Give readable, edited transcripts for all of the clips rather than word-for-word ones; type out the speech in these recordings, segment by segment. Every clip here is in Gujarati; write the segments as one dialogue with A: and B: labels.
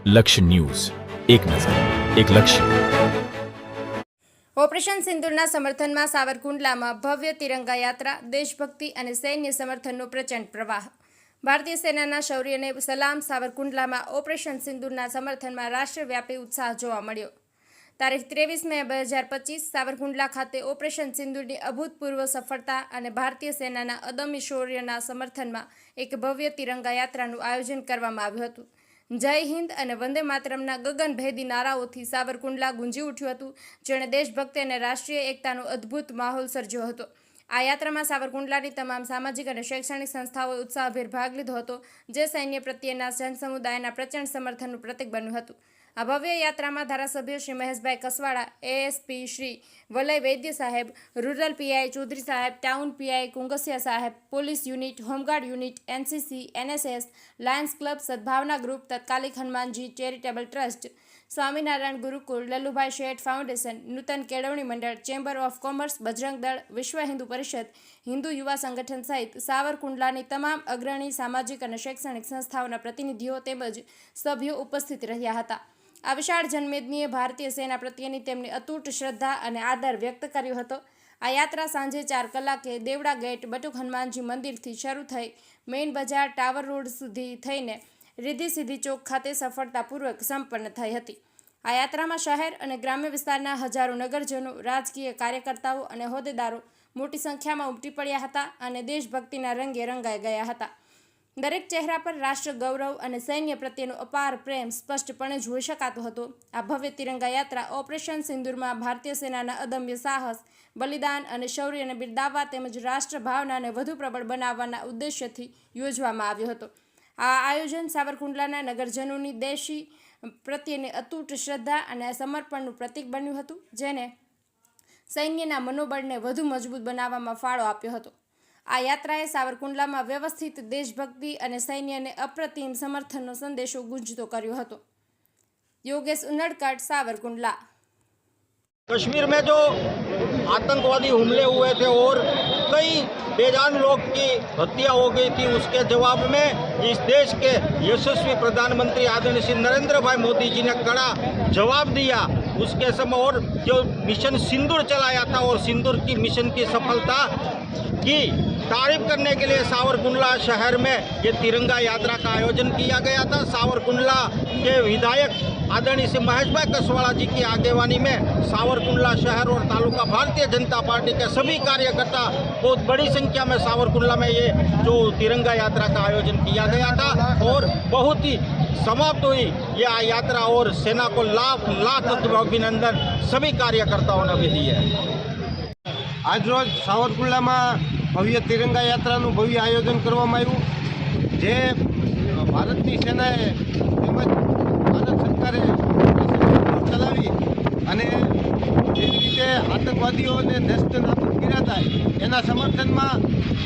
A: લક્ષ્ય ન્યૂઝ, એક નજર, એક લક્ષ્ય.
B: ઓપરેશન સિંદૂરના સમર્થનમાં સાવરકુંડલામાં ભવ્ય તિરંગા યાત્રા, દેશભક્તિ અને સૈન્ય સમર્થનનો પ્રચંડ પ્રવાહ. ભારતીય સેનાના શૌર્યને સલામ. સાવરકુંડલામાં ઓપરેશન સિંદૂરના સમર્થનમાં રાષ્ટ્રવ્યાપી ઉત્સાહ જોવા મળ્યો. તારીખ 23 મે 2025 સાવરકુંડલા ખાતે ઓપરેશન સિંદૂરની અભૂતપૂર્વ સફળતા અને ભારતીય સેનાના અદમ્ય શૌર્યના સમર્થનમાં એક ભવ્ય તિરંગા યાત્રાનું આયોજન કરવામાં આવ્યું હતું. જય હિન્દ અને વંદે માતરમના ગગનભેદી નારાઓથી સાવરકુંડલા ગુંજી ઉઠ્યું હતું, જેણે દેશભક્તિ અને રાષ્ટ્રીય એકતાનો અદ્ભુત માહોલ સર્જ્યો હતો. આ યાત્રામાં સાવરકુંડલાની તમામ સામાજિક અને શૈક્ષણિક સંસ્થાઓએ ઉત્સાહભેર ભાગ લીધો હતો, જે સૈન્ય પ્રત્યેના જનસમુદાયના પ્રચંડ સમર્થનનું પ્રતીક બન્યું હતું. આ ભવ્ય યાત્રામાં ધારાસભ્ય Shri Maheshbhai Kaswada, ASP Shri Valay Vaidya saheb, rural PI Chaudhary saheb, town PI Kungsiya saheb, police unit, home guard unit, NCC, NSS, Lions Club, Sadbhavna group, Tatkalik Hanumanji charitable trust, Swaminarayan Gurukul, Lallubhai Sheth foundation, નૂતન કેળવણી મંડળ, ચેમ્બર ઓફ કોમર્સ, બજરંગ દળ, વિશ્વ હિન્દુ પરિષદ, હિન્દુ યુવા સંગઠન સહિત સાવરકુંડલાની તમામ અગ્રણી સામાજિક અને શૈક્ષણિક સંસ્થાઓના પ્રતિનિધિઓ તેમજ સભ્યો ઉપસ્થિત રહ્યા હતા. આ વિશાળ જનમેદનીએ ભારતીય સેના પ્રત્યેની તેમની અતૂટ શ્રદ્ધા અને આદર વ્યક્ત કર્યો હતો. આ યાત્રા સાંજે 4 કલાકે દેવડા ગેટ, બટુક હનુમાનજી મંદિરથી શરૂ થઈ મેઇન બજાર, ટાવર રોડ સુધી થઈને રિદ્ધિ સિદ્ધિ ચોક ખાતે સફળતાપૂર્વક સંપન્ન થઈ હતી. આ યાત્રામાં શહેર અને ગ્રામ્ય વિસ્તારના હજારો નગરજનો, રાજકીય કાર્યકર્તાઓ અને હોદ્દેદારો મોટી સંખ્યામાં ઉમટી પડ્યા હતા અને દેશભક્તિના રંગે રંગાઈ ગયા હતા. દરેક ચહેરા પર રાષ્ટ્ર ગૌરવ અને સૈન્ય પ્રત્યેનો અપાર પ્રેમ સ્પષ્ટપણે જોઈ શકાતો હતો. આ ભવ્ય તિરંગા યાત્રા ઓપરેશન સિંદૂરમાં ભારતીય સેનાના અદમ્ય સાહસ, બલિદાન અને શૌર્યને બિરદાવવા તેમજ રાષ્ટ્રભાવનાને વધુ પ્રબળ બનાવવાના ઉદ્દેશ્યથી યોજવામાં આવ્યો હતો. આ આયોજન સાવરકુંડલાના નગરજનોની દેશી પ્રત્યેની અતૂટ શ્રદ્ધા અને સમર્પણનું પ્રતીક બન્યું હતું, જેને સૈન્યના મનોબળને વધુ મજબૂત બનાવવામાં ફાળો આપ્યો હતો. આ યાત્રાએ સાવરકુંડલામાં વ્યવસ્થિત દેશભક્તિ અને સૈન્યને અપ્રતિમ સમર્થનનો સંદેશો ગુંજતો કર્યો હતો. योगेश उन्नड़कट, सावरकुंडला.
C: कश्मीर में जो आतंकवादी हमले हुए थे और कई बेजान लोग की हत्या हो गई थी, उसके जवाब में इस देश के यशस्वी प्रधानमंत्री आदरणीय श्री नरेंद्र भाई मोदी जी ने कड़ा जवाब दिया. उसके समय और जो मिशन सिंदूर चलाया था और सिंदूर की मिशन की सफलता की तारीफ करने के लिए सावरकुंडला शहर में ये तिरंगा यात्रा का आयोजन किया गया था. सावरकुंडला के विधायक आदरणीय श्री महेशभाई कसवाड़ा जी की आगेवानी में सावरकुंडला शहर और तालुका भारतीय जनता पार्टी के सभी कार्यकर्ता बहुत बड़ी संख्या में सावरकुंडला में ये जो तिरंगा यात्रा का आयोजन किया गया था और बहुत ही समाप्त हुई ये यात्रा और सेना को लाख अभिनंदन सभी कार्यकर्ताओं ने भी दिए.
D: आज रोज सावरकुंडलाમાં ભવ્ય તિરંગા યાત્રાનું ભવ્ય આયોજન કરવામાં આવ્યું, જે ભારતની સેનાએ તેમજ ભારત સરકારે ચલાવી અને જેવી રીતે આતંકવાદીઓને નષ્ટ નાબૂદ કર્યા હતા, એના સમર્થનમાં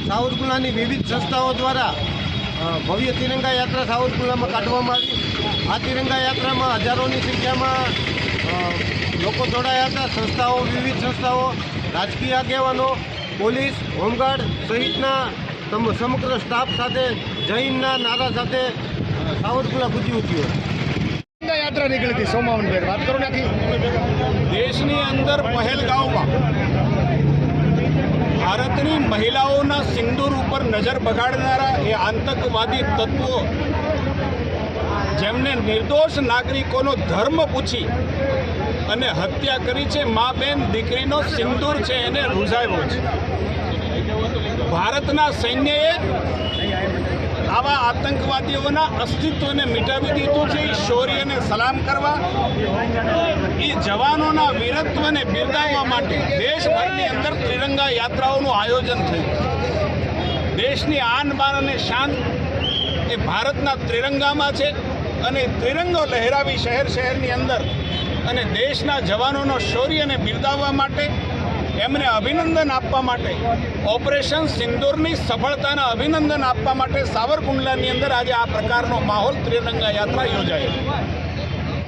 D: સાવરકુંડલાની વિવિધ સંસ્થાઓ દ્વારા ભવ્ય તિરંગા યાત્રા સાવરકુંડલામાં કાઢવામાં આવી. આ તિરંગા યાત્રામાં હજારોની સંખ્યામાં લોકો જોડાયા હતા. સંસ્થાઓ, વિવિધ સંસ્થાઓ, રાજકીય આગેવાનો, પોલીસ, હોમગાર્ડ સહિતના સમગ્ર સ્ટાફ સાથે જૈનના નારા સાથે સાવરકુંડલા ગુંજી ઉઠ્યું.
E: યાત્રા નીકળી હતી સોમાવનભાઈ, વાત કરો નાખી. દેશની અંદર પહેલગામમાં ભારતની મહિલાઓના સિંદૂર ઉપર નજર બગાડનારા એ આતંકવાદી તત્વો, જેમને નિર્દોષ નાગરિકોનો ધર્મ પૂછી અને હત્યા કરી છે, મા બેન દીકરીનો સિંદૂર છે એને રૂઝાવ્યો છે. ભારતના સૈન્યએ આવા આતંકવાદીઓના અસ્તિત્વને મિટાવી દીધું છે. એ શૌર્યને સલામ કરવા, એ જવાનોના વીરત્વને બિરદાવવા માટે દેશભરની અંદર ત્રિરંગા યાત્રાઓનું આયોજન થયું. દેશની આન બાન અને શાન એ ભારતના ત્રિરંગામાં છે અને ત્રિરંગો લહેરાવી શહેરની અંદર અને દેશના જવાનોનો શૌર્યને બિરદાવવા માટે, એમને અભિનંદન આપવા માટે, ઓપરેશન સિંદૂરની સફળતાના અભિનંદન આપવા માટે સાવરકુંડલાની અંદર આજે આ પ્રકારનો માહોલ ત્રિરંગા યાત્રા યોજાઈ.